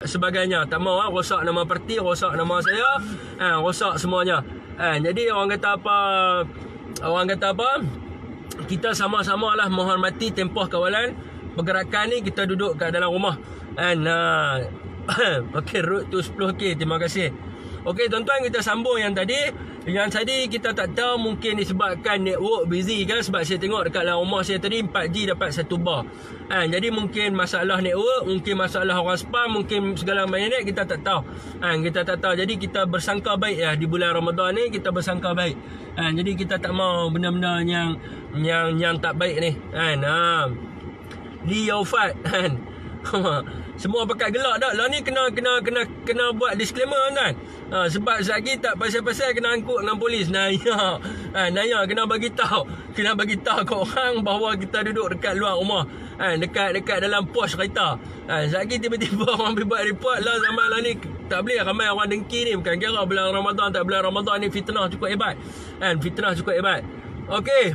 sebagainya. Tak mau rosak nama parti, rosak nama saya, rosak semuanya. Jadi orang kata apa, kita sama-sama lah menghormati tempoh kawalan pergerakan ni. Kita duduk kat dalam rumah. Okey, road to 10k. Terima kasih. Okey tuan-tuan, kita sambung yang tadi. Yang tadi kita tak tahu, mungkin disebabkan network busy kan. Sebab saya tengok dekat dalam rumah saya tadi 4G dapat 1 bar. Jadi mungkin masalah network, mungkin masalah orang spam, mungkin segala macam ni kita tak tahu. Kita tak tahu. Jadi kita bersangka baik ya, di bulan Ramadan ni kita bersangka baik. Jadi kita tak mau benda-benda yang tak baik ni. Li Yaufat semua pakai gelak dah. Lah ni kena buat disclaimer kan. Sebab lagi tak pasal-pasal kena angkut dengan polis. Naya kena bagi tahu kat orang bahawa kita duduk dekat luar rumah. Dekat dalam pos kereta. Lagi tiba-tiba orang pergi buat report lah zaman lah ni. Tak boleh ramai orang dengki ni. Bukan kira bulan Ramadan tak bulan Ramadan ni, fitnah cukup hebat. Fitnah cukup hebat. Okey.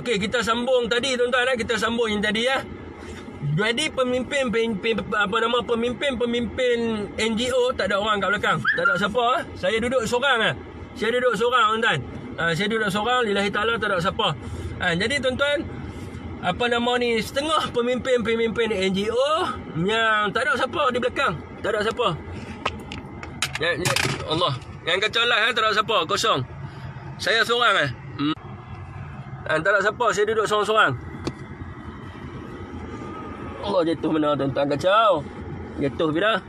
Okey, kita sambung tadi tuan-tuan. Kita sambung yang tadi ya. Jadi pemimpin NGO tak ada orang kat belakang. Tak ada siapa. Saya duduk seorang tuan-tuan. Saya duduk seorang, lillahi ta'ala, tak ada siapa. Jadi tuan-tuan, setengah pemimpin NGO yang tak ada siapa di belakang. Tak ada siapa. Ya Allah. Yang kacau lah, tak ada siapa, kosong. Saya seorang tak ada siapa, saya duduk seorang-seorang. Allah, jatuh mana tuan-tuan, kacau. Jatuh bila?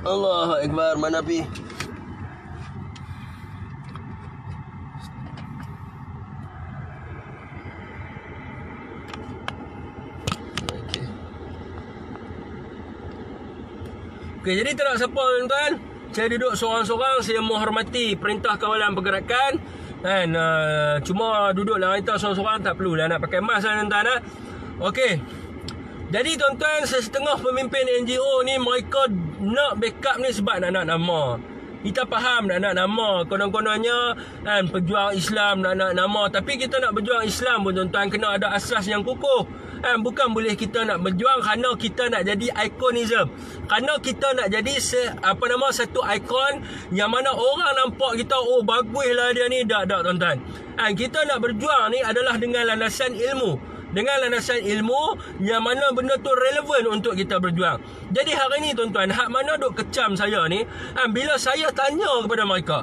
Allahu Akbar, mana pi? Okey, jadi tak ada siapa tuan-tuan. Saya duduk seorang-seorang. Saya menghormati perintah kawalan pergerakan. Cuma duduk dalam kereta seorang-seorang. Tak perlulah nak pakai mask lah tuan-tuan. Okey. Jadi tuan-tuan, setengah pemimpin NGO ni mereka nak backup ni sebab nak nama. Kita faham nak nama. Konon-kononnya pejuang Islam nak nama. Tapi kita nak berjuang Islam pun tuan-tuan kena ada asas yang kukuh. Bukan boleh kita nak berjuang kerana kita nak jadi ikonism. Kerana kita nak jadi satu ikon yang mana orang nampak kita, oh baguslah dia ni. Tak tuan-tuan. Kita nak berjuang ni adalah dengan landasan ilmu. Dengan landasan ilmu yang mana benda tu relevan untuk kita berjuang. Jadi hari ni tuan-tuan, hak mana duk kecam saya ni, bila saya tanya kepada mereka,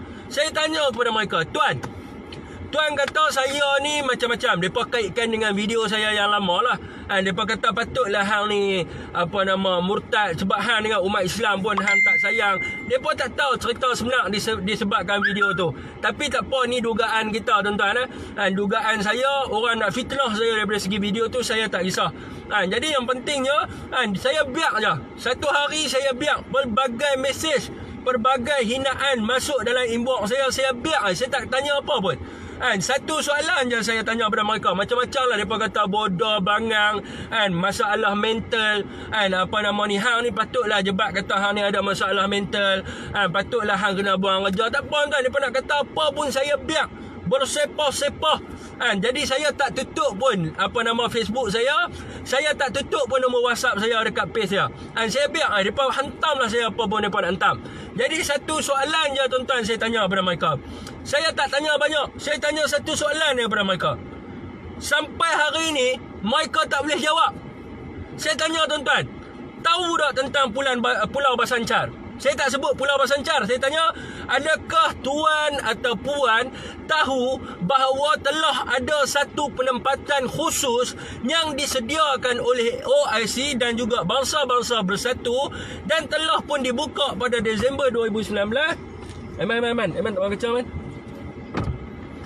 Tuan kata saya ni macam-macam. Mereka kaitkan dengan video saya yang lama lah. Mereka kata patutlah hang ni murtad. Sebab hang dengan umat Islam pun hang tak sayang. Mereka tak tahu cerita sebenar disebabkan video tu. Tapi tak apa, ni dugaan kita tuan-tuan. Dugaan saya, orang nak fitnah saya daripada segi video tu, saya tak kisah. Jadi yang pentingnya, saya biar je. Satu hari saya biar pelbagai mesej, pelbagai hinaan masuk dalam inbox saya biar. Saya tak tanya apa pun. Satu soalan je saya tanya kepada mereka. Macam-macam lah mereka kata bodoh, bangang, masalah mental, hang ni patutlah jebat kata hang ni ada masalah mental, patutlah hang kena buang kerja. Tak apa tuan, mereka nak kata apa pun saya biar. Bersepah-sepah. Jadi saya tak tutup pun Facebook saya tak tutup pun nombor WhatsApp saya dekat page saya. Saya biar mereka hantamlah saya apa pun mereka nak hantam. Jadi satu soalan je tuan-tuan saya tanya kepada mereka. Saya tak tanya banyak. Saya tanya satu soalan je kepada mereka. Sampai hari ini mereka tak boleh jawab. Saya tanya tuan-tuan, tahu tak tentang Pulau Basancar? Saya tak sebut Pulau Basancar. Saya tanya, adakah tuan atau puan tahu bahawa telah ada satu penempatan khusus yang disediakan oleh OIC dan juga Bangsa-Bangsa Bersatu dan telah pun dibuka pada Disember 2019. Eman tak mahu kecam kan?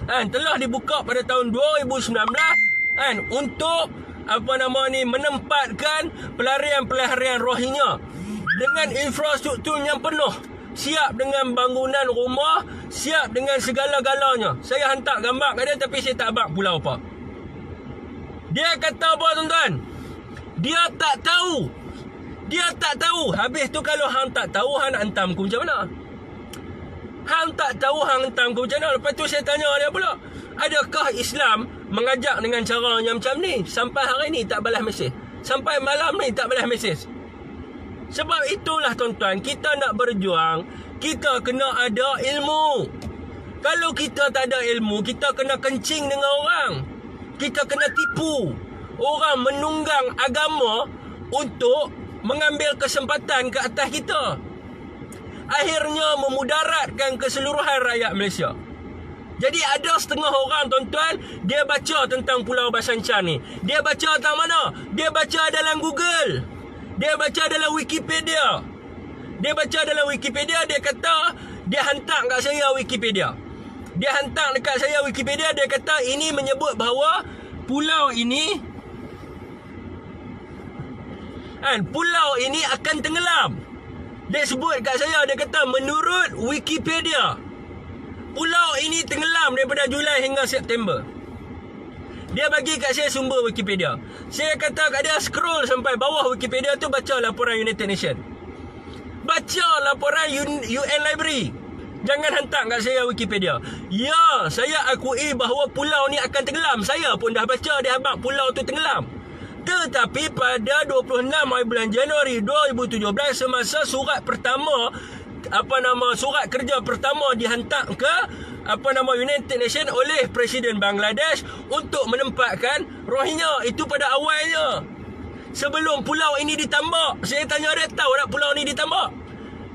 Telah dibuka pada tahun 2019 untuk menempatkan pelarian Rohingya dengan infrastruktur yang penuh, siap dengan bangunan rumah, siap dengan segala-galanya. Saya hantar gambar kat dia tapi saya tak abang pulau apa. Dia kata apa tuan-tuan? Dia tak tahu. Habis tu kalau hang tak tahu, hang nak hantam aku macam mana? Hang tak tahu hang hentam ke macam mana. Lepas tu saya tanya dia pula, adakah Islam mengajak dengan cara yang macam ni? Sampai hari ni tak balas mesej. Sampai malam ni tak balas mesej. Sebab itulah tuan-tuan, kita nak berjuang, kita kena ada ilmu. Kalau kita tak ada ilmu, kita kena kencing dengan orang. Kita kena tipu. Orang menunggang agama untuk mengambil kesempatan ke atas kita. Akhirnya memudaratkan keseluruhan rakyat Malaysia. Jadi ada setengah orang tuan-tuan, dia baca tentang Pulau Basancar ni. Dia baca tentang mana? Dia baca dalam Google. Dia baca dalam Wikipedia. Dia baca dalam Wikipedia, dia kata, dia hantar kat saya Wikipedia. Dia hantar dekat saya Wikipedia, dia kata ini menyebut bahawa pulau ini pulau ini akan tenggelam. Dia sebut kat saya, dia kata menurut Wikipedia, pulau ini tenggelam daripada Julai hingga September. Dia bagi kat saya sumber Wikipedia. Saya kata kat dia, scroll sampai bawah Wikipedia tu, baca laporan United Nations. Baca laporan UN Library. Jangan hantar kat saya Wikipedia. Ya, saya akui bahawa pulau ni akan tenggelam. Saya pun dah baca di habaq pulau tu tenggelam. Tetapi pada 26 hari bulan Januari 2017, semasa surat pertama, surat kerja pertama dihantar ke United Nations oleh Presiden Bangladesh untuk menempatkan Rohingya. Itu pada awalnya, sebelum pulau ini ditambak. Saya tanya dia, tahu tak pulau ni ditambak?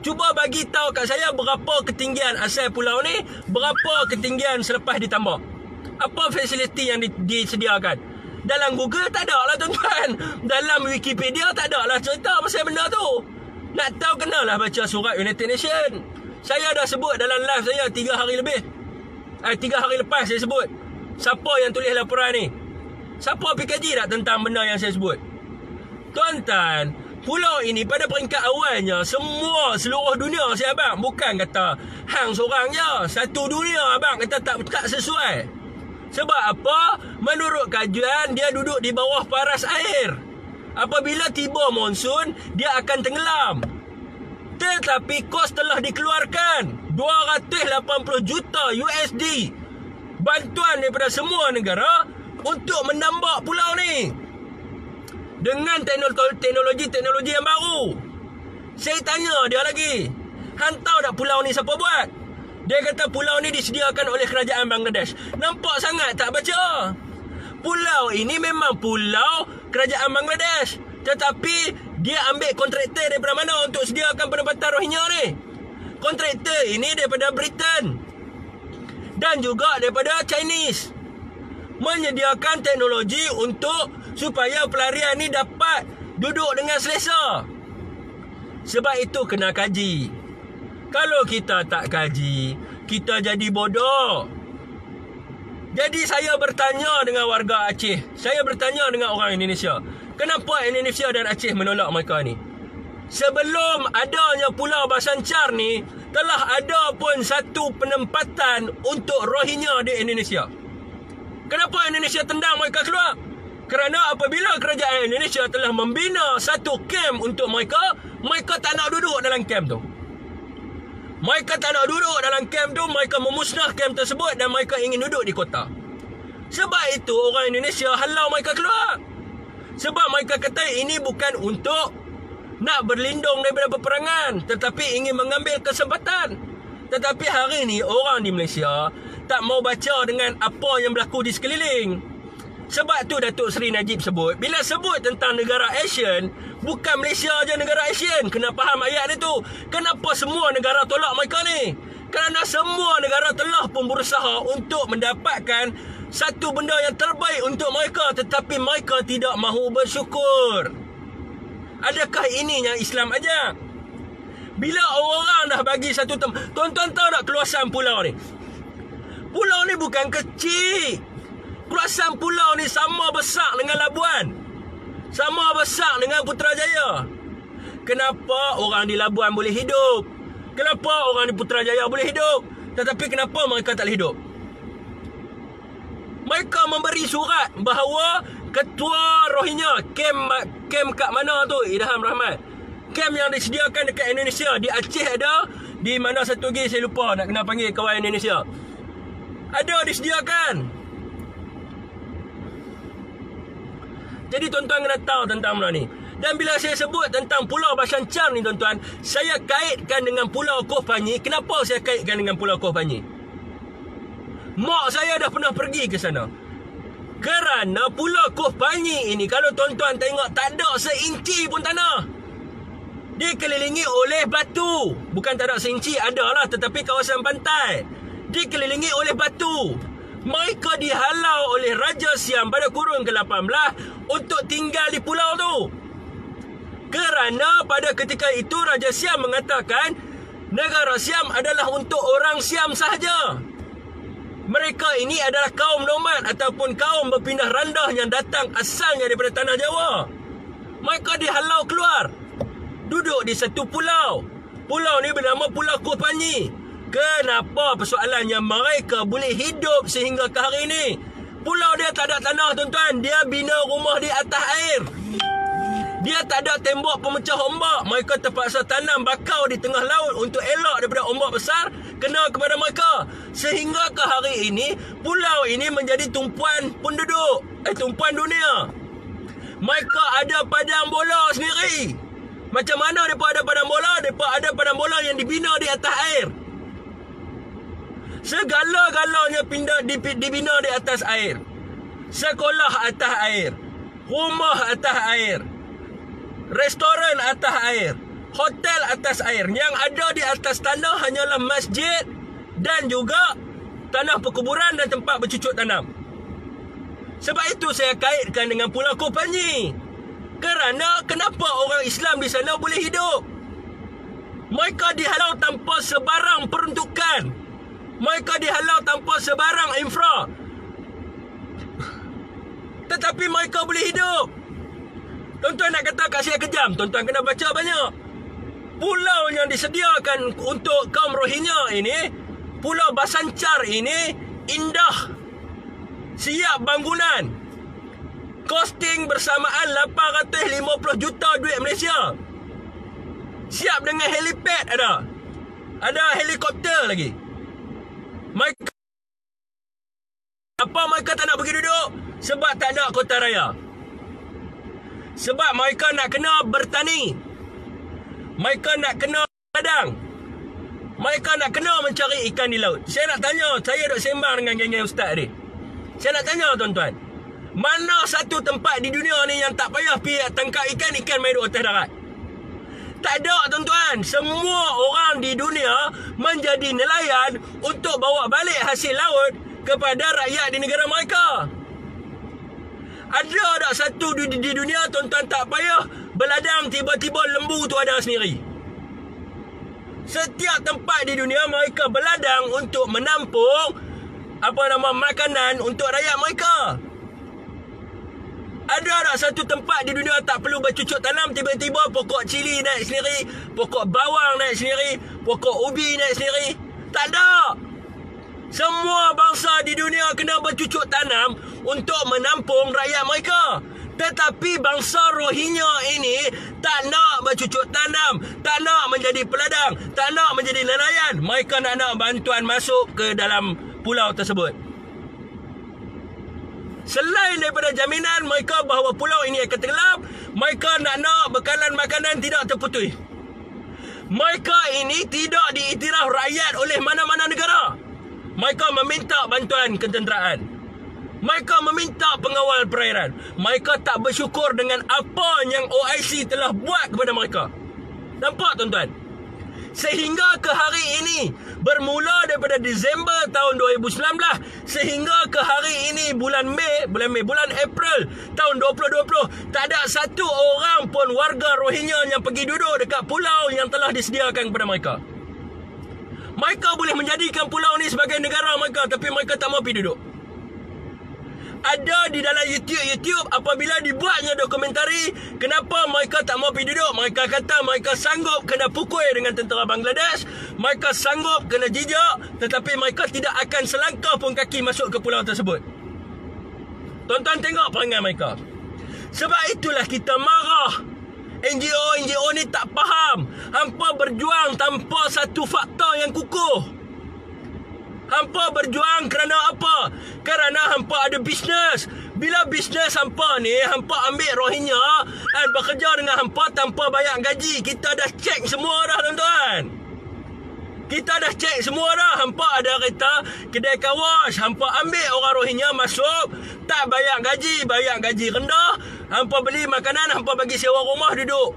Cuba bagi tahu kat saya berapa ketinggian asal pulau ni, berapa ketinggian selepas ditambak. Apa fasiliti yang disediakan? Dalam Google tak ada lah tuan-tuan. Dalam Wikipedia tak ada lah cerita pasal benda tu. Nak tahu kenalah baca surat United Nations. Saya dah sebut dalam live saya 3 hari lebih. 3 hari lepas saya sebut. Siapa yang tulis laporan ni? Siapa pergi kaji tak tentang benda yang saya sebut? Tuan-tuan, pulau ini pada peringkat awalnya seluruh dunia saya abang, bukan kata hang seorang je, satu dunia abang kata tak sesuai. Sebab apa? Menurut kajian, dia duduk di bawah paras air. Apabila tiba monsun, dia akan tenggelam. Tetapi kos telah dikeluarkan 280 juta USD bantuan daripada semua negara untuk menambak pulau ni dengan teknologi yang baru. Saya tanya dia lagi, hang tahu tak pulau ni siapa buat? Dia kata pulau ni disediakan oleh kerajaan Bangladesh. Nampak sangat tak baca? Pulau ini memang pulau kerajaan Bangladesh, tetapi dia ambil kontraktor daripada mana untuk sediakan penempatan Rohingya ni? Kontraktor ini daripada Britain dan juga daripada Chinese. Menyediakan teknologi untuk supaya pelarian ni dapat duduk dengan selesa. Sebab itu kena kaji. Kalau kita tak kaji, kita jadi bodoh. Jadi saya bertanya dengan warga Aceh. Saya bertanya dengan orang Indonesia. Kenapa Indonesia dan Aceh menolak mereka ni? Sebelum adanya Pulau Basancar ni, telah ada pun satu penempatan untuk Rohingya di Indonesia. Kenapa Indonesia tendang mereka keluar? Kerana apabila kerajaan Indonesia telah membina satu kamp untuk mereka, mereka tak nak duduk dalam kamp tu. Mereka tak nak duduk dalam kamp tu, mereka memusnah kamp tersebut dan mereka ingin duduk di kota. Sebab itu orang Indonesia halau mereka keluar. Sebab mereka kata ini bukan untuk nak berlindung daripada peperangan, tetapi ingin mengambil kesempatan. Tetapi hari ini orang di Malaysia tak mau baca dengan apa yang berlaku di sekeliling. Sebab tu Datuk Seri Najib sebut, bila sebut tentang negara Asian, bukan Malaysia je negara Asian. Kena faham ayat dia tu. Kenapa semua negara tolak mereka ni? Kerana semua negara telah pun berusaha untuk mendapatkan satu benda yang terbaik untuk mereka, tetapi mereka tidak mahu bersyukur. Adakah ini yang Islam ajak? Bila orang dah bagi satu tuan-tuan tahu tak keluasan pulau ni? Pulau ni bukan kecil. Keluasan pulau ni sama besar dengan Labuan, sama besar dengan Putrajaya. Kenapa orang di Labuan boleh hidup? Kenapa orang di Putrajaya boleh hidup? Tetapi kenapa mereka tak boleh hidup? Mereka memberi surat bahawa ketua Rohingya, kem kat mana tu? Idham Rahmat. Kem yang disediakan dekat Indonesia, di Aceh ada, Di mana satu lagi saya lupa nak kena panggil kawan Indonesia. Ada disediakan. Jadi tuan-tuan kena tahu tentang benda ni. Dan bila saya sebut tentang Pulau Basan Char ni tuan-tuan, saya kaitkan dengan Pulau Koh Phanyi. Kenapa saya kaitkan dengan Pulau Koh Phanyi? Mak saya dah pernah pergi ke sana. Kerana Pulau Koh Phanyi ini, kalau tuan-tuan tengok, tak ada seinci pun tanah. Dikelilingi oleh batu. Bukan tak ada seinci, ada lah, tetapi kawasan pantai. Dikelilingi oleh batu. Mereka dihalau oleh Raja Siam pada kurun ke-18 untuk tinggal di pulau tu. Kerana pada ketika itu Raja Siam mengatakan negara Siam adalah untuk orang Siam sahaja. Mereka ini adalah kaum nomad ataupun kaum berpindah randah yang datang asalnya daripada tanah Jawa. Mereka dihalau keluar, duduk di satu pulau. Pulau ni bernama Pulau Koh Phanyi. Kenapa persoalannya mereka boleh hidup sehingga ke hari ini? Pulau dia tak ada tanah tuan-tuan. Dia bina rumah di atas air. Dia tak ada tembok pemecah ombak. Mereka terpaksa tanam bakau di tengah laut untuk elak daripada ombak besar kena kepada mereka. Sehingga ke hari ini, pulau ini menjadi tumpuan penduduk. Tumpuan dunia. Mereka ada padang bola sendiri. Macam mana mereka ada padang bola? Mereka ada padang bola yang dibina di atas air. Segala-galanya dibina di atas air. Sekolah atas air. Rumah atas air. Restoran atas air. Hotel atas air. Yang ada di atas tanah hanyalah masjid dan juga tanah perkuburan dan tempat bercucuk tanam. Sebab itu saya kaitkan dengan Pulau Koh Phanyi. Kerana kenapa orang Islam di sana boleh hidup? Mereka dihalau tanpa sebarang peruntukan. Mereka dihalau tanpa sebarang infra. Tetapi mereka boleh hidup. Tuan-tuan nak kata kat saya kejam, tuan-tuan kena baca banyak. Pulau yang disediakan untuk kaum Rohingya ini, Pulau Basan Char ini indah. Siap bangunan. Costing bersamaan 850 juta duit Malaysia. Siap dengan helipad ada. Ada helikopter lagi. Mereka, apa mereka tak nak pergi duduk? Sebab tak ada kota raya. Sebab mereka nak kena bertani. Mereka nak kena ladang. Mereka nak kena mencari ikan di laut. Saya nak tanya, saya duk sembang dengan geng-geng ustaz ni. Saya nak tanya tuan-tuan, mana satu tempat di dunia ni yang tak payah pergi tangkap ikan main duduk atas darat? Tak ada tuan-tuan. Semua orang di dunia menjadi nelayan untuk bawa balik hasil laut kepada rakyat di negara mereka. Ada tak satu di dunia tuan-tuan tak payah berladang tiba-tiba lembu tu ada sendiri? Setiap tempat di dunia mereka berladang untuk menampung makanan untuk rakyat mereka. Ada tak satu tempat di dunia tak perlu bercucuk tanam, tiba-tiba pokok cili naik sendiri, pokok bawang naik sendiri, pokok ubi naik sendiri? Tak ada. Semua bangsa di dunia kena bercucuk tanam untuk menampung rakyat mereka. Tetapi bangsa Rohingya ini tak nak bercucuk tanam, tak nak menjadi peladang, tak nak menjadi nelayan. Mereka nak bantuan masuk ke dalam pulau tersebut. Selain daripada jaminan mereka bahawa pulau ini akan tenggelam, mereka nak bekalan makanan tidak terputus. Mereka ini tidak diiktiraf rakyat oleh mana-mana negara. Mereka meminta bantuan ketenteraan. Mereka meminta pengawal perairan. Mereka tak bersyukur dengan apa yang OIC telah buat kepada mereka. Nampak tuan-tuan? Sehingga ke hari ini, bermula daripada Disember tahun 2019 sehingga ke hari ini bulan April tahun 2020, tak ada satu orang pun warga Rohingya yang pergi duduk dekat pulau yang telah disediakan kepada mereka. Mereka boleh menjadikan pulau ni sebagai negara mereka, tapi mereka tak mau pergi duduk. Ada di dalam YouTube apabila dibuatnya dokumentari kenapa mereka tak mau pergi duduk. Mereka kata mereka sanggup kena pukul dengan tentera Bangladesh, mereka sanggup kena jijak, tetapi mereka tidak akan selangkah pun kaki masuk ke pulau tersebut. Tuan-tuan tengok perangai mereka. Sebab itulah kita marah. NGO ni tak faham. Hampa berjuang tanpa satu fakta yang kukuh. Hampa berjuang kerana apa? Kerana hampa ada bisnes. Bila bisnes hampa ni, hampa ambil Rohingya dan bekerja dengan hampa tanpa bayar gaji. Kita dah cek semua dah, tuan-tuan. Kita dah cek semua dah. Hampa ada kereta kedai car wash. Hampa ambil orang Rohingya masuk, tak bayar gaji rendah. Hampa beli makanan, hampa bagi sewa rumah, duduk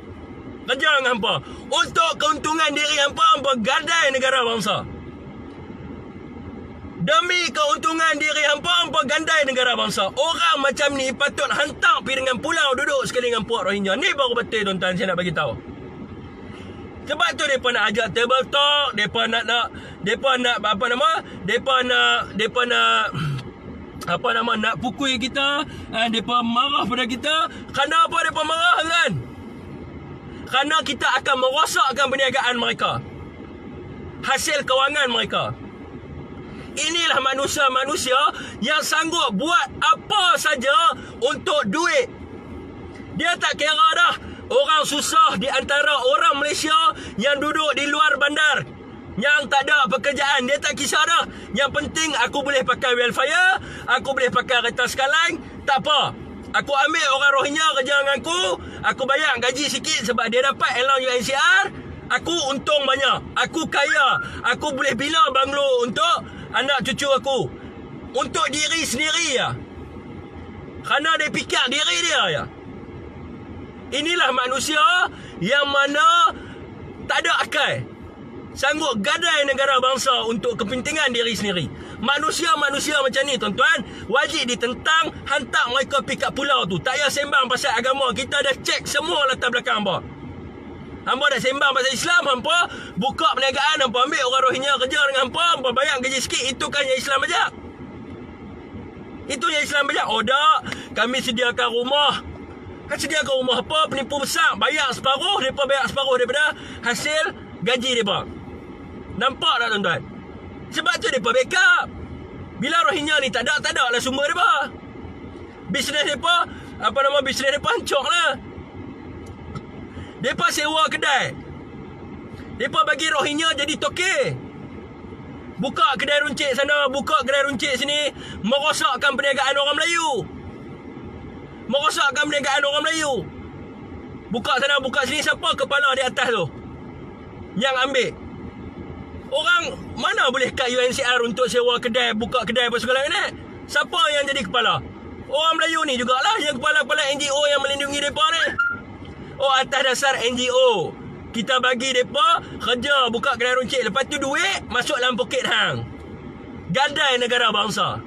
kerja dengan hampa. Untuk keuntungan diri hampa, hampa gadai negara bangsa. Demi keuntungan diri hampa, hampa gandai negara bangsa. Orang macam ni patut hantar pergi dengan pulau, duduk sekali dengan puak Rohingya. Ni baru betul, tuan-tuan, saya nak bagi tahu. Sebab tu depa nak ajak table talk, depa nak nak pukul kita, depa marah pada kita. Kerana apa depa marah, kan? Kerana kita akan merosakkan perniagaan mereka, hasil kewangan mereka. Inilah manusia-manusia yang sanggup buat apa saja untuk duit. Dia tak kira dah orang susah di antara orang Malaysia yang duduk di luar bandar, yang tak ada pekerjaan. Dia tak kisah dah. Yang penting aku boleh pakai welfare, aku boleh pakai kereta sekalang, tak apa. Aku ambil orang Rohingya kerja dengan aku bayar gaji sikit sebab dia dapat allowance UNHCR. Aku untung banyak, aku kaya, aku boleh bina banglo untuk anak cucu aku, untuk diri sendiri ya. Kerana dia fikir diri dia ya. Inilah manusia yang mana tak ada akal, sanggup gadai negara bangsa untuk kepentingan diri sendiri. Manusia-manusia macam ni, tuan-tuan, wajib ditentang. Hantar mereka pergi kat pulau tu. Tak payah sembang pasal agama. Kita dah cek semua latar belakang hampa. Hampa dah sembang pasal Islam, hampa buka perniagaan, hampa ambil orang Rohingya kerja dengan hampa bayar gaji sikit. Itu kan yang Islam bajak. Itu yang Islam bajak. Oh tak, kami sediakan rumah. Kan sediakan rumah apa? Penipu besar. Bayar separuh, mereka bayar separuh daripada hasil gaji mereka. Nampak tak, tuan-tuan? Sebab tu mereka backup. Bila Rohingya ni tak ada lah sumber mereka. Bisnes mereka, bisnes mereka hancur lah. Mereka sewa kedai, mereka bagi Rohingya jadi toke. Buka kedai runcit sana, buka kedai runcit sini. Merosakkan perniagaan orang Melayu. Merosakkan perniagaan orang Melayu. Buka sana, buka sini. Siapa kepala di atas tu yang ambil? Orang mana boleh kat UNHCR untuk sewa kedai, buka kedai apa segala ni? Siapa yang jadi kepala? Orang Melayu ni jugalah yang kepala-kepala NGO yang melindungi mereka ni. Oh, atas dasar NGO kita bagi mereka kerja buka kedai runcit. Lepas tu duit masuk dalam poket hang. Gadai negara bangsa.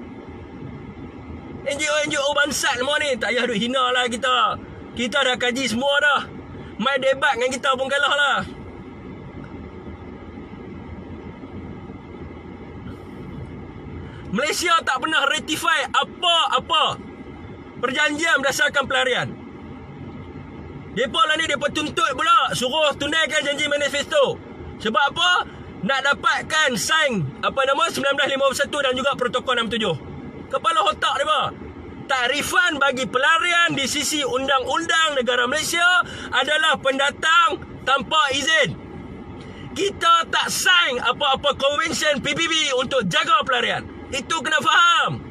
NGO bansat semua ni. Tak payah duk hina lah kita. Kita dah kaji semua dah. Mai debat dengan kita pun kalah lah. Malaysia tak pernah ratify apa-apa perjanjian berdasarkan pelarian. Mereka lah ni, mereka tuntut pula suruh tunaikan janji manifesto. Sebab apa? Nak dapatkan sign 1951 dan juga protokol 67. Kepala otak mereka. Takrifan bagi pelarian di sisi undang-undang negara Malaysia adalah pendatang tanpa izin. Kita tak sign apa-apa konvensyen PBB untuk jaga pelarian. Itu kena faham.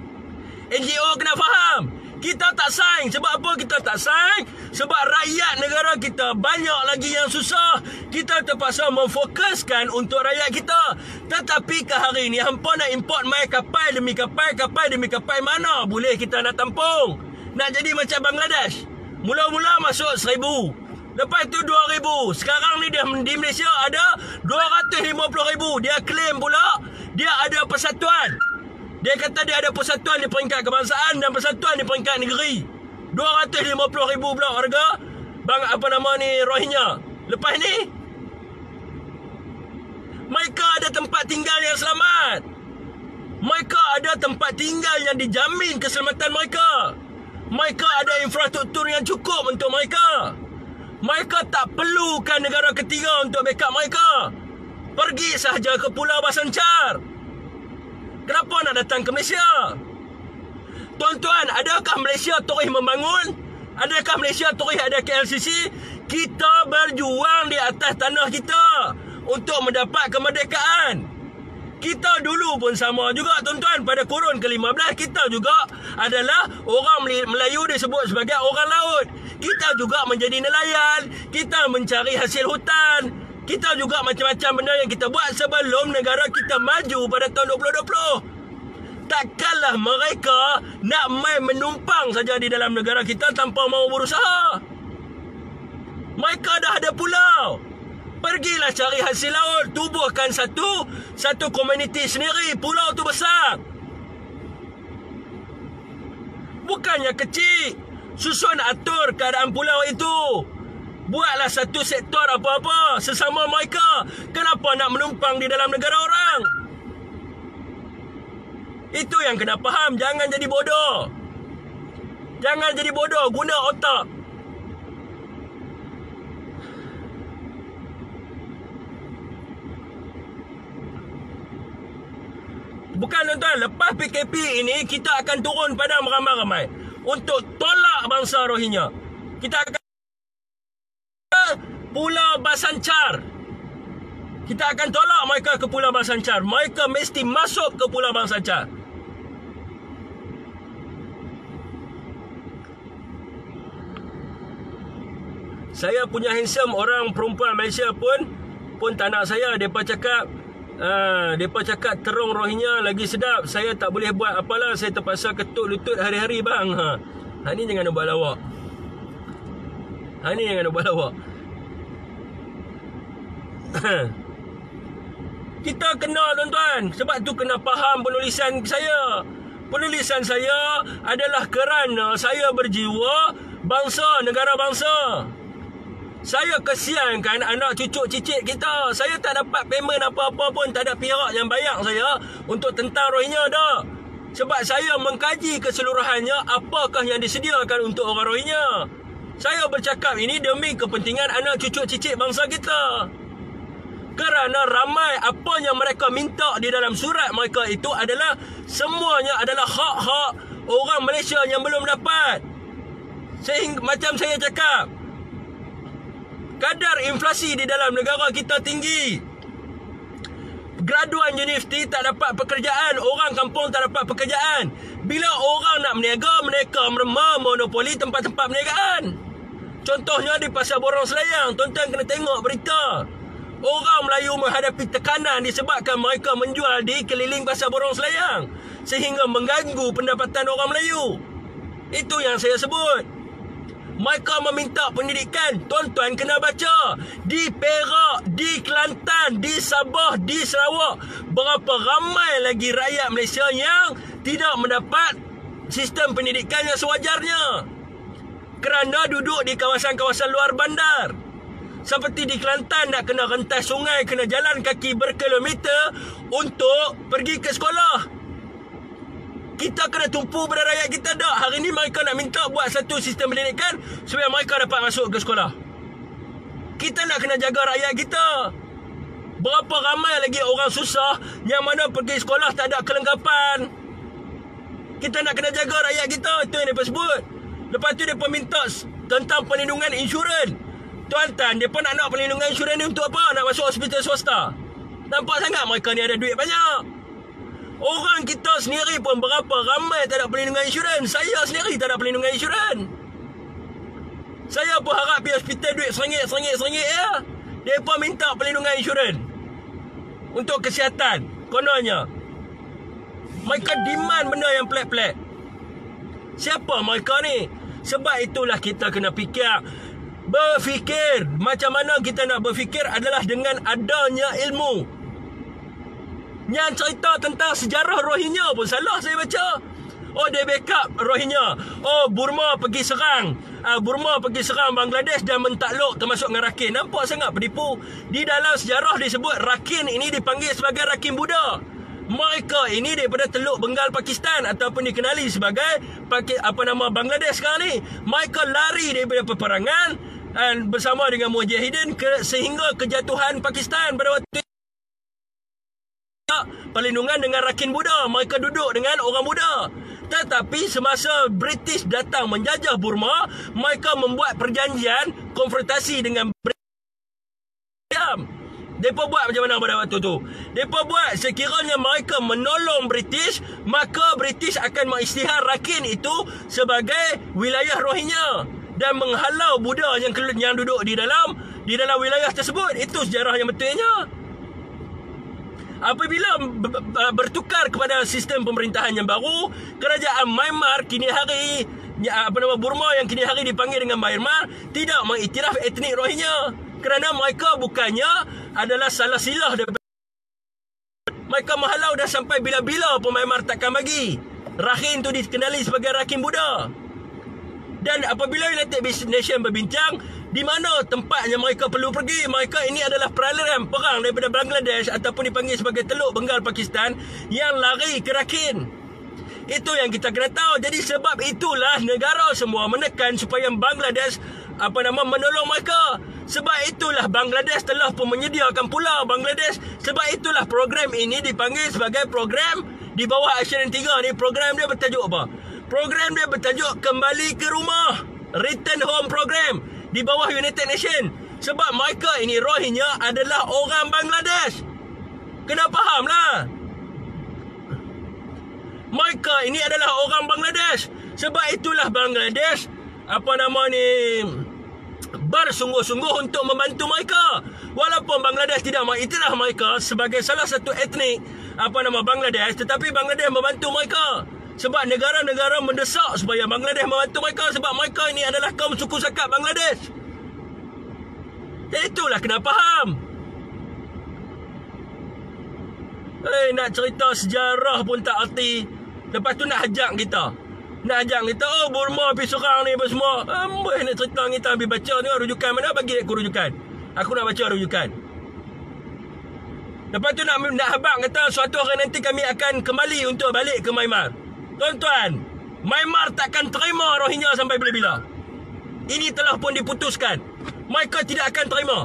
NGO kena faham. Kita tak sign. Sebab apa kita tak sign? Sebab rakyat negara kita banyak lagi yang susah. Kita terpaksa memfokuskan untuk rakyat kita. Tetapi ke hari ni hampa nak import mai kapal demi kapal, kapal demi kapal. Mana boleh kita nak tampung? Nak jadi macam Bangladesh. Mula-mula masuk 1,000. Lepas tu 2,000. Sekarang ni di Malaysia ada 250,000. Dia claim pula dia ada persatuan. Dia kata dia ada persatuan di peringkat kebangsaan dan persatuan di peringkat negeri. 250,000 pula warga Rohingya. Lepas ni mereka ada tempat tinggal yang selamat. Mereka ada tempat tinggal yang dijamin keselamatan mereka. Mereka ada infrastruktur yang cukup untuk mereka. Mereka tak perlukan negara ketiga untuk backup mereka. Pergi sahaja ke Pulau Basancar. Kenapa nak datang ke Malaysia? Tuan-tuan, adakah Malaysia terus membangun? Adakah Malaysia terus ada KLCC? Kita berjuang di atas tanah kita untuk mendapat kemerdekaan. Kita dulu pun sama juga tuan-tuan. Pada kurun ke-15 kita juga adalah orang Melayu disebut sebagai orang laut. Kita juga menjadi nelayan. Kita mencari hasil hutan. Kita juga macam-macam benda yang kita buat sebelum negara kita maju pada tahun 2020. Takkanlah mereka nak main menumpang saja di dalam negara kita tanpa mau berusaha. Mereka dah ada pulau. Pergilah cari hasil laut. Tubuhkan satu komuniti sendiri. Pulau tu besar. Bukannya kecil. Susun atur keadaan pulau itu. Buatlah satu sektor apa-apa sesama mereka. Kenapa nak menumpang di dalam negara orang? Itu yang kena faham. Jangan jadi bodoh. Jangan jadi bodoh. Guna otak. Bukan tuan-tuan, lepas PKP ini kita akan turun padang ramai-ramai untuk tolak bangsa Rohingya. Kita akan ke Pulau Basanchar. Kita akan tolak mereka ke Pulau Basanchar. Mereka mesti masuk ke Pulau Basanchar. Saya punya handsome orang perempuan Malaysia pun tak nak saya. Mereka cakap terung Rohingya lagi sedap. Saya tak boleh buat apalah. Saya terpaksa ketuk lutut hari-hari bang. Ni jangan nak buat lawak. Ni jangan nak buat lawak. Kita kena tuan-tuan. Sebab tu kena faham penulisan saya. Penulisan saya adalah kerana saya berjiwa bangsa, negara bangsa. Saya kesiankan anak cucuk cicit kita. Saya tak dapat payment apa-apa pun. Tak ada pihak yang bayar saya untuk tentang Rohingya dah. Sebab saya mengkaji keseluruhannya apakah yang disediakan untuk orang Rohingya. Saya bercakap ini demi kepentingan anak cucuk cicit bangsa kita. Kerana ramai apa yang mereka minta di dalam surat mereka itu adalah semuanya adalah hak-hak orang Malaysia yang belum dapat. Sehingga macam saya cakap, kadar inflasi di dalam negara kita tinggi. Graduan universiti tak dapat pekerjaan. Orang kampung tak dapat pekerjaan. Bila orang nak berniaga, mereka monopoli tempat-tempat perniagaan. Contohnya di Pasar Borong Selayang. Tuan-tuan kena tengok berita. Orang Melayu menghadapi tekanan disebabkan mereka menjual di keliling Pasar Borong Selayang. Sehingga mengganggu pendapatan orang Melayu. Itu yang saya sebut. Mereka meminta pendidikan. Tuan-tuan kena baca. Di Perak, di Kelantan, di Sabah, di Sarawak. Berapa ramai lagi rakyat Malaysia yang tidak mendapat sistem pendidikan yang sewajarnya. Kerana duduk di kawasan-kawasan luar bandar. Seperti di Kelantan nak kena rentas sungai, kena jalan kaki berkilometer untuk pergi ke sekolah. Kita kena tumpu pada rakyat kita tak? Hari ni mereka nak minta buat satu sistem pendidikan supaya mereka dapat masuk ke sekolah. Kita nak kena jaga rakyat kita. Berapa ramai lagi orang susah yang mana pergi sekolah tak ada kelengkapan. Kita nak kena jaga rakyat kita. Itu yang mereka sebut. Lepas tu mereka minta tentang perlindungan insurans. Tuan-tuan, mereka nak perlindungan insurans ni untuk apa? Nak masuk hospital swasta. Nampak sangat mereka ni ada duit banyak. Orang kita sendiri pun berapa ramai tak ada perlindungan insurans. Saya sendiri tak ada perlindungan insurans. Saya pun harap pergi hospital duit RM1 ya. Mereka minta perlindungan insurans untuk kesihatan. Kononnya mereka demand benda yang pelik-pelik. Siapa mereka ni? Sebab itulah kita kena berfikir. Macam mana kita nak berfikir adalah dengan adanya ilmu. Yang cerita tentang sejarah Rohingya pun salah saya baca. Oh, dia backup Rohingya. Oh, Burma pergi serang. Burma pergi serang Bangladesh dan mentakluk termasuk dengan Rakhine. Nampak sangat penipu. Di dalam sejarah disebut Rakhine ini dipanggil sebagai Rakhine Buddha. Mereka ini daripada Teluk Bengal Pakistan ataupun dikenali sebagai Bangladesh sekarang ni. Mereka lari daripada peperangan dan bersama dengan mujahidin sehingga kejatuhan Pakistan pada waktu perlindungan dengan Rakhine Buddha. Mereka duduk dengan orang Buddha. Tetapi semasa British datang menjajah Burma, mereka membuat perjanjian konfrontasi dengan British. Mereka buat macam mana pada waktu tu? Mereka buat sekiranya mereka menolong British, maka British akan mengisytihar Rakhine itu sebagai wilayah Rohingya dan menghalau Buddha yang duduk di dalam wilayah tersebut. Itu sejarah yang betulnya. Apabila bertukar kepada sistem pemerintahan yang baru, kerajaan Myanmar kini hari Burma yang kini hari dipanggil dengan Myanmar tidak mengiktiraf etnik Rohingya kerana mereka bukannya adalah salah silah daripada mereka menghalau dah sampai bila-bila pun Myanmar takkan bagi Rakhine tu dikenali sebagai Rakhine Buddha. Dan apabila United Nations berbincang di mana tempatnya mereka perlu pergi, mereka ini adalah peralihan perang daripada Bangladesh ataupun dipanggil sebagai Teluk Bengal Pakistan yang lari ke Rakhine. Itu yang kita kena tahu. Jadi sebab itulah negara semua menekan supaya Bangladesh menolong mereka. Sebab itulah Bangladesh telah pun menyediakan pulau Bangladesh. Sebab itulah program ini dipanggil sebagai program di bawah ASEAN 3 ni. Program dia bertajuk apa? Program dia bertajuk Kembali ke Rumah, Return Home Program, di bawah United Nations. Sebab mereka ini Rohingya adalah orang Bangladesh. Kena faham lah. Mereka ini adalah orang Bangladesh. Sebab itulah Bangladesh bersungguh-sungguh untuk membantu mereka. Walaupun Bangladesh tidak mengiktiraf mereka sebagai salah satu etnik Bangladesh, tetapi Bangladesh membantu mereka. Sebab negara-negara mendesak supaya Bangladesh membantu mereka, sebab mereka ini adalah kaum suku Sakat Bangladesh. Dan itulah kena faham. Nak cerita sejarah pun tak arti. Lepas tu nak hajak kita. Oh Burma pergi serang ni apa semua. Amboi nak cerita kita habis baca ni rujukan mana, bagi aku rujukan. Aku nak baca rujukan. Lepas tu nak habaq kata suatu hari nanti kami akan kembali untuk balik ke Myanmar. Tuan-tuan, Myanmar takkan terima Rohingya sampai bila-bila. Ini telah pun diputuskan. Mereka tidak akan terima.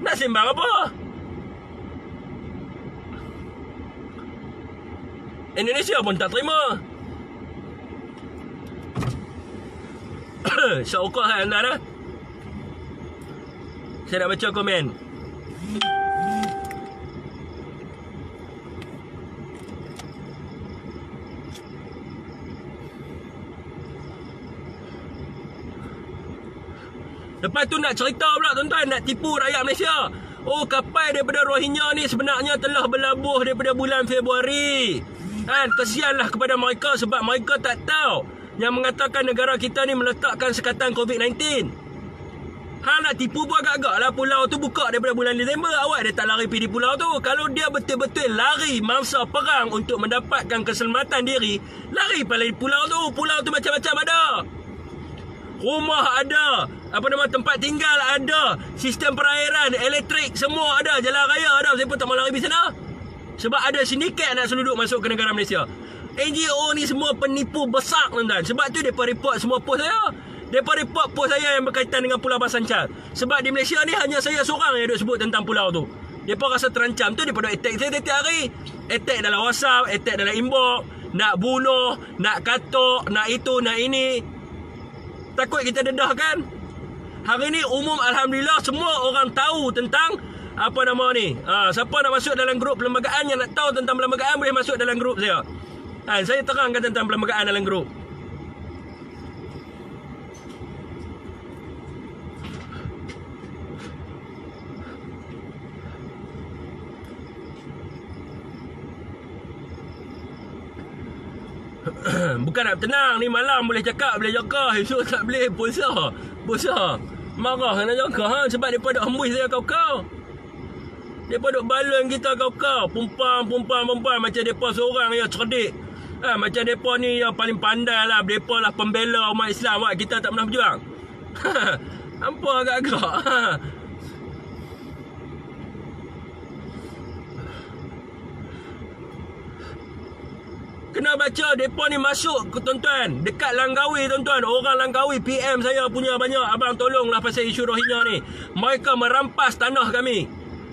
Nak sembang apa? Indonesia pun tak terima. Syauqah anda dah. Saya nak baca komen. Lepas tu nak cerita pula tuan-tuan, nak tipu rakyat Malaysia. Oh, kapal daripada Rohingya ni sebenarnya telah berlabuh daripada bulan Februari. Kesianlah kepada mereka sebab mereka tak tahu yang mengatakan negara kita ni meletakkan sekatan COVID-19. Nak tipu pun agak-agak lah. Pulau tu buka daripada bulan Disember. Awak dia tak lari pergi di pulau tu. Kalau dia betul-betul lari mangsa perang untuk mendapatkan keselamatan diri, lari pada pulau tu. Pulau tu macam-macam ada. Rumah ada, tempat tinggal ada, sistem perairan, elektrik semua ada, jalan raya ada. Saya pun tak mau lari pergi sana. Sebab ada sindiket nak seluduk masuk ke negara Malaysia. NGO ni semua penipu besar tuan-tuan. Sebab tu mereka report semua post saya. Mereka report post saya yang berkaitan dengan Pulau Basanchal. Sebab di Malaysia ni hanya saya seorang yang duk sebut tentang pulau tu. Mereka rasa terancam tu, mereka duk attack saya setiap hari. Attack dalam WhatsApp, attack dalam inbox, nak bunuh, nak katok, nak itu, nak ini. Takut kita dedah kan? Hari ni umum alhamdulillah semua orang tahu tentang siapa nak masuk dalam grup perlembagaan, yang nak tahu tentang perlembagaan boleh masuk dalam grup saya. Saya terangkan tentang perlembagaan dalam grup. Bukan nak tenang, ni malam boleh cakap, boleh jaga, esok tak boleh puasa. Marah kena jaga sebab depa duk hembus saya kau. Depa duk balon kita kau. Perempuan macam depa seorang yang cerdik. Macam depa ni yang paling pandai lah. Depa lah pembela umat Islam. Kita tak pernah berjuang. Apa agak-agak. Kena baca, depa ni masuk tuan-tuan dekat Langkawi tuan-tuan. Orang Langkawi PM saya punya banyak, abang tolonglah pasal isu Rohingya ni. Mereka merampas tanah kami.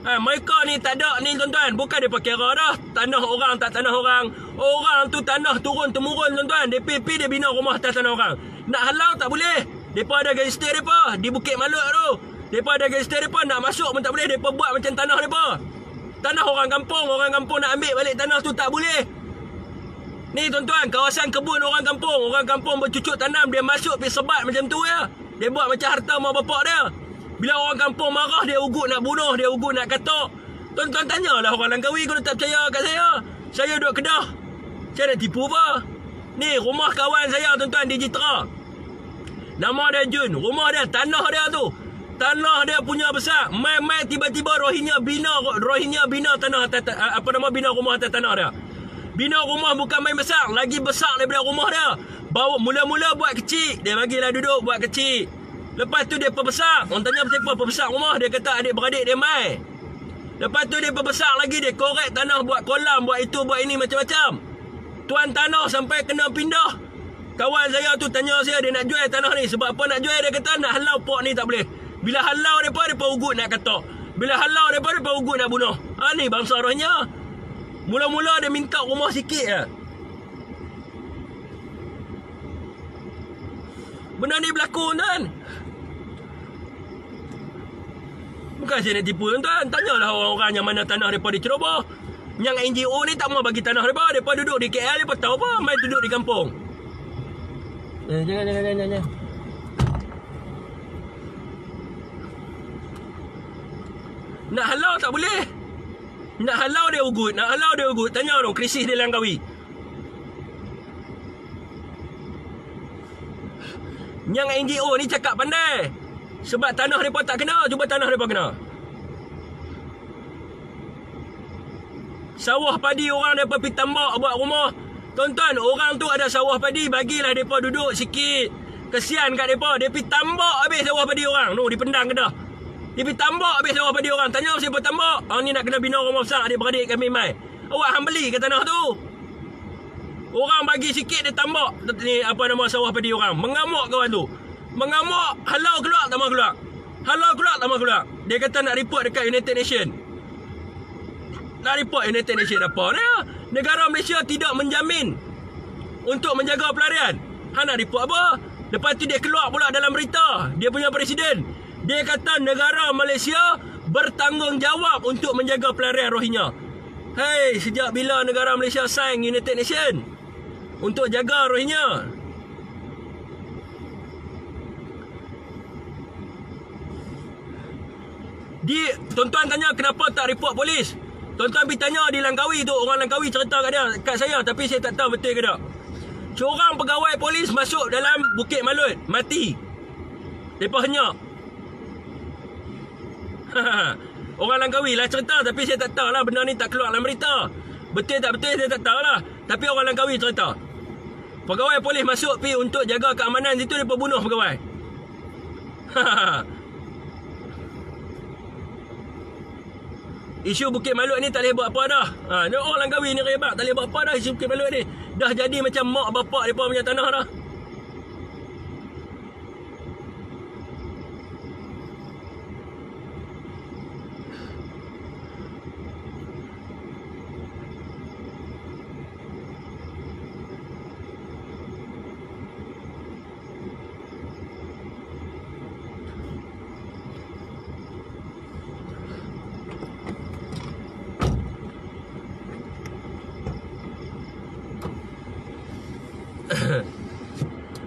Mereka ni tak ada ni tuan-tuan. Bukan dia kira dah tanah orang tak tanah orang. Orang tu tanah turun-temurun tuan-tuan. DPP dia bina rumah atas tanah orang. Nak halau tak boleh. Mereka ada gangster mereka di Bukit Malut tu. Mereka ada gangster mereka nak masuk pun tak boleh. Mereka buat macam tanah mereka. Tanah orang kampung nak ambil balik tanah tu tak boleh. Ni tuan-tuan, kawasan kebun orang kampung bercucuk tanam, dia masuk pergi sebat macam tu ya. Dia buat macam harta mak bapak dia. Bila orang kampung marah, dia ugut nak bunuh, dia ugut nak katok. Tuan-tuan tanyalah orang Langkawi kalau tak percaya kat saya. Saya duduk Kedah. Saya nak tipu apa? Ni rumah kawan saya tuan-tuan di Jitra. Nama dia Jun. Rumah dia, tanah dia tu. Tanah dia punya besar. Mai tiba-tiba Rohingya bina tanah bina rumah atas tanah dia. Bina rumah bukan main besar, lagi besar daripada rumah dia. Bawa mula-mula buat kecil, dia bagilah duduk buat kecil. Lepas tu dia perbesar. Orang tanya siapa perbesar rumah, dia kata adik-beradik dia mai. Lepas tu dia perbesar lagi, dia korek tanah buat kolam, buat itu, buat ini macam-macam. Tuan tanah sampai kena pindah. Kawan saya tu tanya saya, dia nak jual tanah ni. Sebab apa nak jual? Dia kata nak halau pok ni tak boleh. Bila halau mereka ugut nak katok. Bila halau mereka ugut nak bunuh. Ni bangsa Rohingya. Mula-mula dia minta rumah sikit je. Benda ni berlaku tuan. Bukan saya nak tipu tuan. Tanyalah orang-orang yang mana tanah mereka diceroboh. Yang NGO ni tak mau bagi tanah mereka. Mereka duduk di KL, mereka tahu apa. Main duduk di kampung. Jangan. Nak halau tak boleh. Nak halau dia ugut. Tanya dong krisis dia Langkawi. Yang NGO ni cakap pandai. Sebab tanah mereka tak kena. Cuba tanah mereka kena. Sawah padi orang mereka pergi tambak buat rumah. Tuan-tuan, orang tu ada sawah padi. Bagilah mereka duduk sikit. Kesian kat mereka. Dia pergi tambak habis sawah padi orang. Dia pendang Kedah. Dia pergi tambak habis sawah padi orang. Tanya siapa tambak. Ni nak kena bina rumah besar. Adik-beradik kami mai. Awak hang beli ke tanah tu? Orang bagi sikit dia tambak. Ni sawah padi orang. Mengamuk kawan tu. Mengamuk. Halau keluar tak mau keluar. Dia kata nak report dekat United Nation. Nak report United Nation apa ni? Negara Malaysia tidak menjamin untuk menjaga pelarian. Hang nak report apa? Lepas tu dia keluar pula dalam berita. Dia punya presiden. Dia kata negara Malaysia bertanggungjawab untuk menjaga pelarian Rohingya. Hei, sejak bila negara Malaysia sign United Nation untuk jaga Rohingya? Tuan-tuan tanya kenapa tak report polis. Tuan-tuan pergi tanya di Langkawi tu. Orang Langkawi cerita kat saya. Tapi saya tak tahu betul ke tak. Seorang pegawai polis masuk dalam Bukit Malut. Mati. Mereka henyak. Orang Langkawi lah cerita. Tapi saya tak tahu lah. Benda ni tak keluar dalam berita. Betul tak betul saya tak tahu lah. Tapi orang Langkawi cerita. Pegawai polis masuk pergi untuk jaga keamanan situ. Mereka bunuh pegawai. Isu Bukit Malut ni tak boleh buat apa dah. Ni orang Langkawi ni rebak. Tak boleh buat apa dah isu Bukit Malut ni. Dah jadi macam mak bapak mereka punya tanah dah.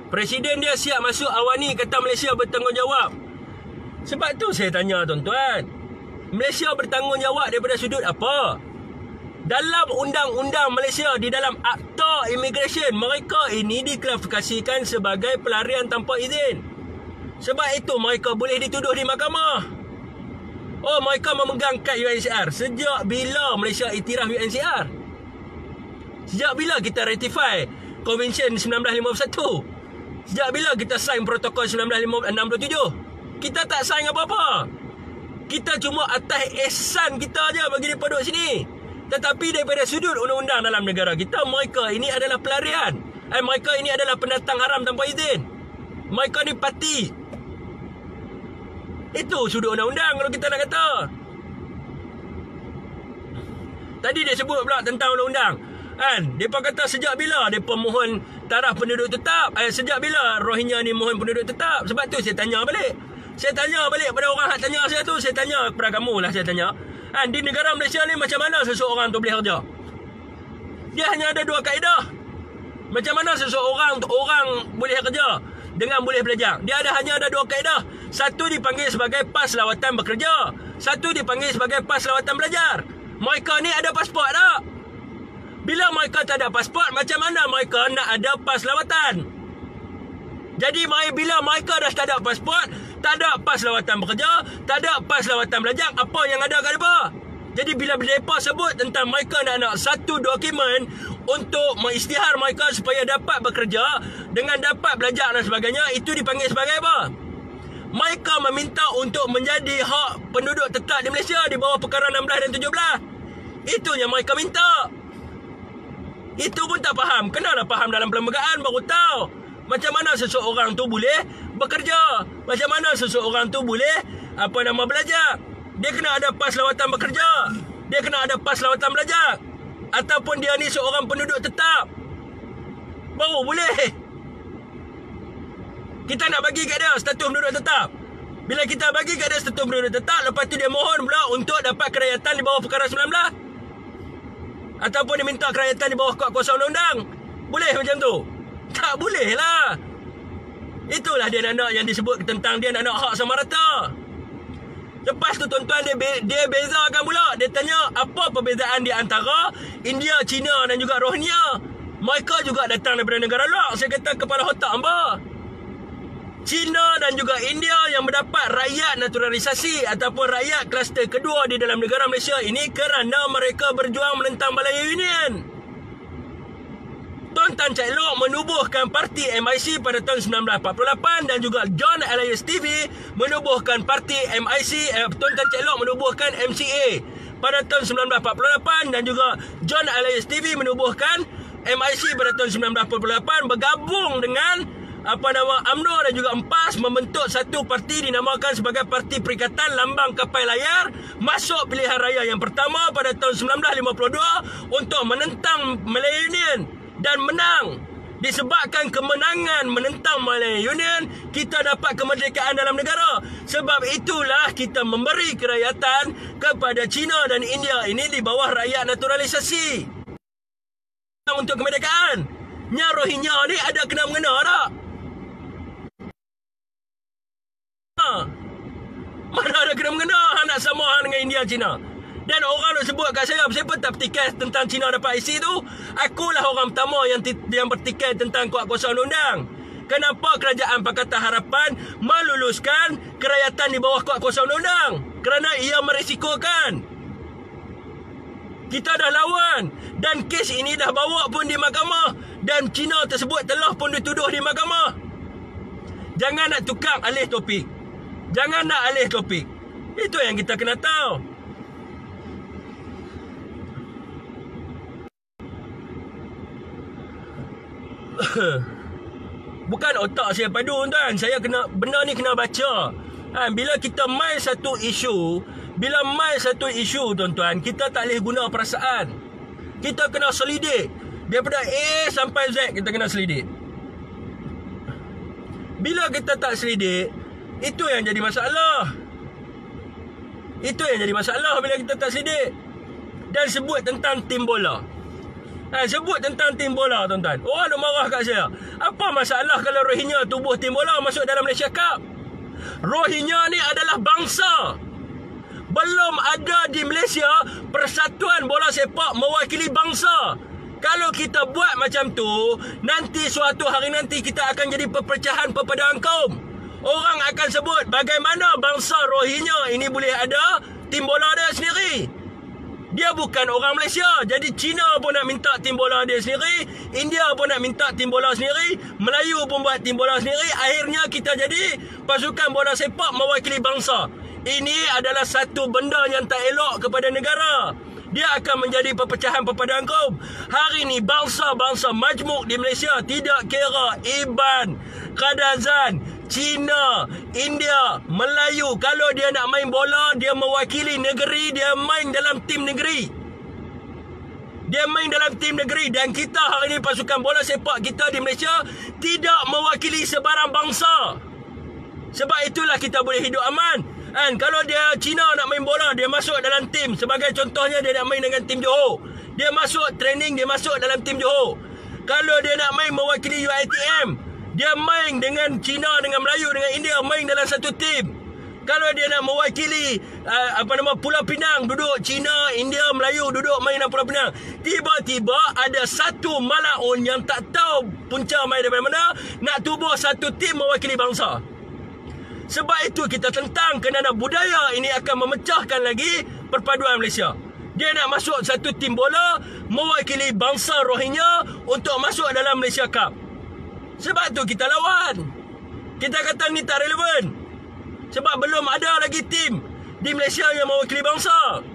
Presiden dia siap masuk Awani, kata Malaysia bertanggungjawab. Sebab tu saya tanya tuan-tuan, Malaysia bertanggungjawab daripada sudut apa? Dalam undang-undang Malaysia, di dalam Akta Immigration, mereka ini diklasifikasikan sebagai pelarian tanpa izin. Sebab itu mereka boleh dituduh di mahkamah. Oh, mereka memegang kad UNHCR. Sejak bila Malaysia iktiraf UNHCR? Sejak bila kita ratify Convention 1951? Sejak bila kita sign protokol 1967? Kita tak sign apa-apa. Kita cuma atas ihsan kita je bagi mereka duduk sini. Tetapi daripada sudut undang-undang dalam negara kita, mereka ini adalah pelarian. Mereka ini adalah pendatang haram tanpa izin. Mereka ni parti. Itu sudut undang-undang kalau kita nak kata. Tadi dia sebut pula tentang undang-undang. Kan? Depa kata sejak bila depa mohon taraf penduduk tetap? Sejak bila Rohingya ni mohon penduduk tetap? Sebab tu saya tanya balik. Saya tanya balik pada orang yang tanya saya tu. Saya tanya kepada kamu lah, saya tanya. Kan? Di negara Malaysia ni macam mana seseorang tu boleh kerja? Dia hanya ada 2 kaedah. Macam mana seseorang orang boleh kerja dengan boleh belajar? Dia hanya ada 2 kaedah. Satu dipanggil sebagai pas lawatan bekerja. Satu dipanggil sebagai pas lawatan belajar. Mereka ni ada pasport tak? Bila mereka tak ada pasport, macam mana mereka nak ada pas lawatan? Jadi bila mereka dah tak ada pasport, tak ada pas lawatan bekerja, tak ada pas lawatan belajar, apa yang ada kat mereka? Jadi bila mereka sebut tentang mereka nak satu dokumen untuk mengisytihar mereka supaya dapat bekerja dengan dapat belajar dan sebagainya, itu dipanggil sebagai apa? Mereka meminta untuk menjadi hak penduduk tetap di Malaysia di bawah perkara 16 dan 17. Itu yang mereka minta. Itu pun tak faham. Kenalah faham dalam perlembagaan baru tahu macam mana seseorang tu boleh bekerja, macam mana seseorang tu boleh belajar. Dia kena ada pas lawatan bekerja, dia kena ada pas lawatan belajar, ataupun dia ni seorang penduduk tetap, baru boleh kita nak bagi kat dia status penduduk tetap. Bila kita bagi kat dia status penduduk tetap, lepas tu dia mohon pula untuk dapat kerakyatan di bawah perkara 19, ataupun dia minta kerakyatan di bawah kuasa undang-undang. Boleh macam tu? Tak boleh lah. Itulah dia nak yang disebut tentang dia nak hak sama rata. Lepas tu tuan-tuan, dia bezakan pula. Dia tanya apa perbezaan di antara India, China dan juga Rohingya. Mereka juga datang daripada negara luar. Saya kata kepala otak hamba. China dan juga India yang mendapat rakyat naturalisasi ataupun rakyat kluster kedua di dalam negara Malaysia ini kerana mereka berjuang menentang Malaya Union. Tun Tan Chak Lok menubuhkan parti MIC pada tahun 1948 dan juga John Elias TV menubuhkan parti MIC. Tun Tan Chak Lok menubuhkan MCA pada tahun 1948 dan juga John Elias TV menubuhkan MIC pada tahun 1948, bergabung dengan UMNO dan juga EMPAS membentuk satu parti dinamakan sebagai Parti Perikatan Lambang Kapal Layar, masuk pilihan raya yang pertama pada tahun 1952 untuk menentang Malaya Union dan menang. Disebabkan kemenangan menentang Malaya Union, kita dapat kemerdekaan dalam negara. Sebab itulah kita memberi kerakyatan kepada China dan India ini di bawah rakyat naturalisasi untuk kemerdekaan. Nya Rohingya ni ada kena-mengena tak? Mana ada kena-mengena nak sama dengan India, China. Dan orang nak sebut kat saya pun tak bertikai tentang China dapat IC tu. Akulah orang pertama yang bertikai tentang kuasa undang-undang. Kenapa kerajaan Pakatan Harapan meluluskan kerakyatan di bawah kuasa undang-undang? Kerana ia merisikokan. Kita dah lawan dan kes ini dah bawa pun di mahkamah dan China tersebut telah pun dituduh di mahkamah. Jangan nak tukar alih topik. Jangan nak alih topik. Itu yang kita kena tahu. Bukan otak saya padu tuan. Saya kena, benda ni kena baca. Bila kita main satu isu, tuan-tuan, kita tak boleh guna perasaan. Kita kena selidik. Daripada A sampai Z kita kena selidik. Bila kita tak selidik, itu yang jadi masalah. Itu yang jadi masalah bila kita tak selidik. Dan sebut tentang tim bola. Sebut tentang tim bola, tuan-tuan. Orang nak marah kat saya. Apa masalah kalau Rohingya tubuh tim bola masuk dalam Malaysia Cup? Rohingya ni adalah bangsa. Belum ada di Malaysia persatuan bola sepak mewakili bangsa. Kalau kita buat macam tu, nanti suatu hari nanti kita akan jadi perpecahan perbedaan kaum. Orang akan sebut bagaimana bangsa Rohingya ini boleh ada tim bola dia sendiri. Dia bukan orang Malaysia. Jadi China pun nak minta tim bola dia sendiri, India pun nak minta tim bola sendiri, Melayu pun buat tim bola sendiri. Akhirnya kita jadi pasukan bola sepak mewakili bangsa. Ini adalah satu benda yang tak elok kepada negara. Dia akan menjadi perpecahan perpaduan kaum. Hari ini bangsa-bangsa majmuk di Malaysia, tidak kira Iban, Kadazan, Cina, India, Melayu, kalau dia nak main bola, dia mewakili negeri, dia main dalam tim negeri. Dia main dalam tim negeri. Dan kita hari ini pasukan bola sepak kita di Malaysia tidak mewakili sebarang bangsa. Sebab itulah kita boleh hidup aman. Dan kalau dia Cina nak main bola, dia masuk dalam tim. Sebagai contohnya, dia nak main dengan tim Johor. Dia masuk training, dia masuk dalam tim Johor. Kalau dia nak main mewakili UiTM, dia main dengan Cina, dengan Melayu, dengan India, main dalam satu tim. Kalau dia nak mewakili Pulau Pinang, duduk Cina, India, Melayu, duduk main dalam Pulau Pinang. Tiba-tiba ada satu malaun yang tak tahu punca main daripada mana, nak tubuh satu tim mewakili bangsa. Sebab itu kita tentang kerana budaya ini akan memecahkan lagi perpaduan Malaysia. Dia nak masuk satu tim bola mewakili bangsa Rohingya untuk masuk dalam Malaysia Cup. Sebab tu kita lawan. Kita kata ni tak relevan. Sebab belum ada lagi tim di Malaysia yang mewakili bangsa.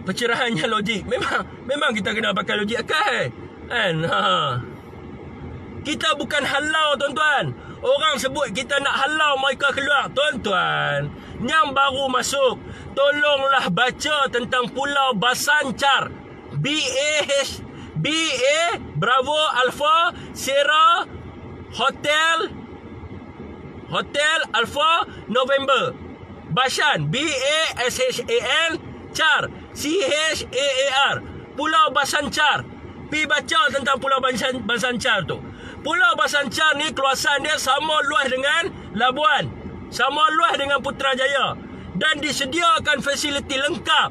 Pencerahannya logik. Memang kita kena pakai logik akal. Kan? Kita bukan halau, tuan-tuan. Orang sebut kita nak halau mereka keluar. Tuan-tuan, yang baru masuk, tolonglah baca tentang Pulau Basanchar. BA Bravo Alpha Sierra Hotel Alpha November. Bashan, BASHAN Char, CHAAR. Pulau Basanchar. Pi baca tentang Pulau Basanchar tu. Pulau Basanchar ni keluasan dia sama luas dengan Labuan, sama luas dengan Putrajaya, dan disediakan fasiliti lengkap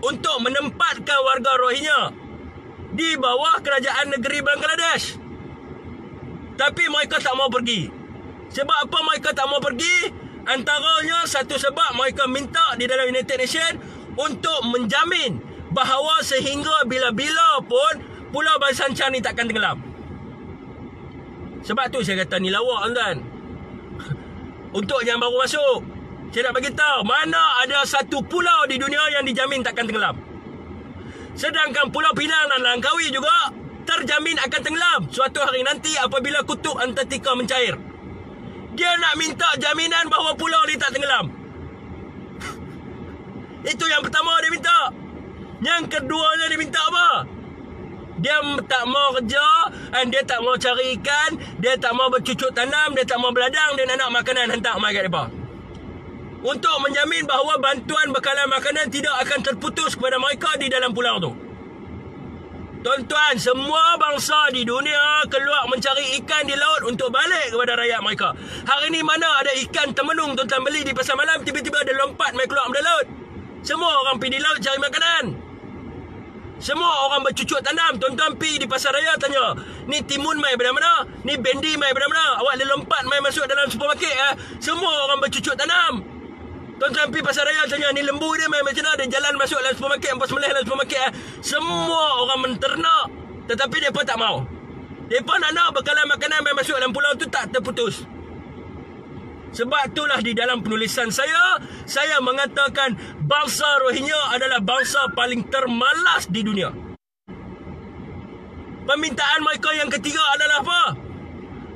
untuk menempatkan warga Rohingya di bawah kerajaan negeri Bangladesh. Tapi mereka tak mau pergi. Sebab apa mereka tak mau pergi? Antaranya satu sebab mereka minta di dalam United Nations untuk menjamin bahawa sehingga bila-bila pun Pulau Basanchar ni takkan tenggelam. Sebab tu saya kata ni lawak, tuan-tuan. Untuk yang baru masuk, saya nak bagi tahu mana ada satu pulau di dunia yang dijamin takkan tenggelam. Sedangkan Pulau Pinang dan Langkawi juga terjamin akan tenggelam suatu hari nanti apabila kutub Antartika mencair. Dia nak minta jaminan bahawa pulau ni tak tenggelam. Itu yang pertama dia minta. Yang keduanya dia minta apa? Dia tak mau kerja, dan dia tak mau cari ikan, dia tak mau bercucuk tanam, dia tak mau beladang, dia nak makanan hantar mai kat mereka. Untuk menjamin bahawa bantuan bekalan makanan tidak akan terputus kepada mereka di dalam pulau tu. Tuan-tuan, semua bangsa di dunia keluar mencari ikan di laut untuk balik kepada rakyat mereka. Hari ni mana ada ikan temenung tuan-tuan beli di pasar malam, tiba-tiba ada lompat mai keluar dari laut. Semua orang pergi di laut cari makanan. Semua orang bercucuk tanam. Tuan-tuan pergi di pasar raya tanya, ni timun mai dari mana? Ni bendi mai dari mana? Awak dia lompat mai masuk dalam supermarket Semua orang bercucuk tanam. Tuan-tuan pergi pasar raya tanya, ni lembu dia mai macam mana? Dia jalan masuk dalam supermarket, empas melih dalam supermarket Semua orang menternak. Tetapi mereka tak mau. Mereka nak bekalan makanan mai masuk dalam pulau tu tak terputus. Sebab itulah di dalam penulisan saya mengatakan bangsa Rohingya adalah bangsa paling termalas di dunia. Permintaan mereka yang ketiga adalah apa?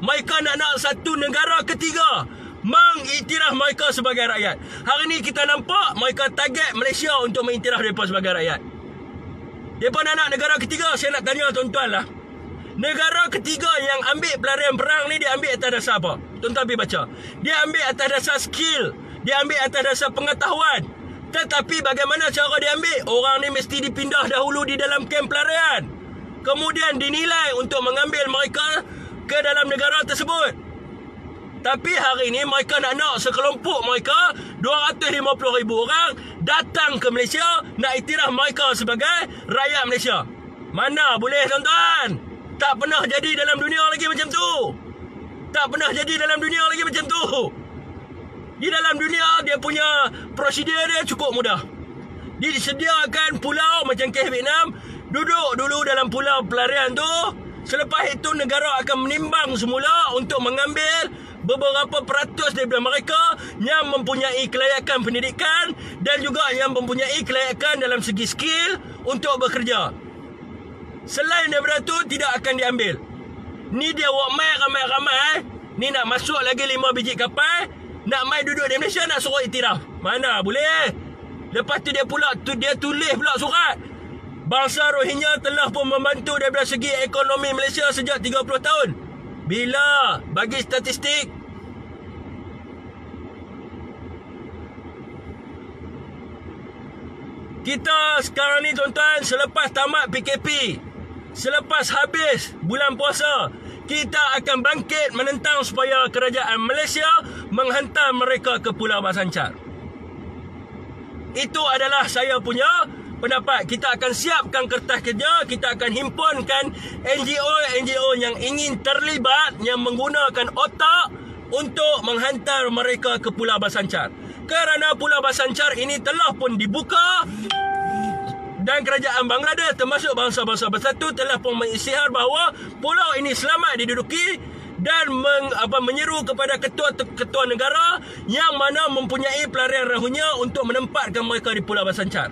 Mereka nak satu negara ketiga mengiktiraf mereka sebagai rakyat. Hari ni kita nampak mereka target Malaysia untuk mengiktiraf mereka sebagai rakyat. Mereka nak negara ketiga. Saya nak tanya tuan-tuan lah, negara ketiga yang ambil pelarian perang ni, dia ambil atas dasar apa? Tuan-tuan pergi baca. Dia ambil atas dasar skill, dia ambil atas dasar pengetahuan. Tetapi bagaimana cara dia ambil? Orang ni mesti dipindah dahulu di dalam kamp pelarian, kemudian dinilai untuk mengambil mereka ke dalam negara tersebut. Tapi hari ini mereka nak sekelompok mereka 250,000 orang datang ke Malaysia nak iktiraf mereka sebagai rakyat Malaysia. Mana boleh, tuan-tuan? Tak pernah jadi dalam dunia lagi macam tu. Tak pernah jadi dalam dunia lagi macam tu. Di dalam dunia, dia punya prosedur dia cukup mudah. Dia disediakan pulau macam kes Vietnam. Duduk dulu dalam pulau pelarian tu. Selepas itu negara akan menimbang semula untuk mengambil beberapa peratus daripada mereka yang mempunyai kelayakan pendidikan dan juga yang mempunyai kelayakan dalam segi skill untuk bekerja. Selain daripada tu tidak akan diambil. Ni dia walk mai ramai-ramai. Ni nak masuk lagi 5 biji kapal. Nak main duduk di Malaysia, nak suruh iktiraf. Mana boleh. Lepas tu dia tulis pula surat. Bangsa Rohingya telah pun membantu daripada segi ekonomi Malaysia sejak 30 tahun. Bila? Bagi statistik. Kita sekarang ni tuan-tuan, selepas tamat PKP, selepas habis bulan puasa, kita akan bangkit menentang supaya kerajaan Malaysia menghantar mereka ke Pulau Basancar. Itu adalah saya punya pendapat. Kita akan siapkan kertas kerja, kita akan himpunkan NGO yang ingin terlibat, yang menggunakan otak untuk menghantar mereka ke Pulau Basancar. Kerana Pulau Basancar ini telah pun dibuka dan kerajaan Bangladesh termasuk bangsa-bangsa bersatu telah pun mengisytihar bahawa pulau ini selamat diduduki dan menyeru kepada ketua-ketua negara yang mana mempunyai pelarian Rohingya untuk menempatkan mereka di Pulau Basancar.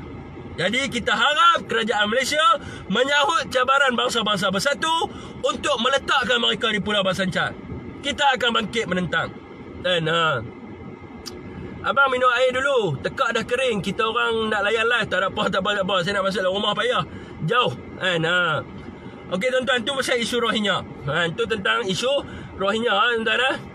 Jadi kita harap kerajaan Malaysia menyahut cabaran bangsa-bangsa bersatu untuk meletakkan mereka di Pulau Basancar. Kita akan bangkit menentang. Dan abang minum air dulu. Tekak dah kering. Kita orang nak layan live. Tak ada apa. Saya nak masuk dalam rumah payah. Jauh. Okey tuan-tuan, tu pasal isu Rohingya. Itu tentang isu Rohingya tuan-tuan.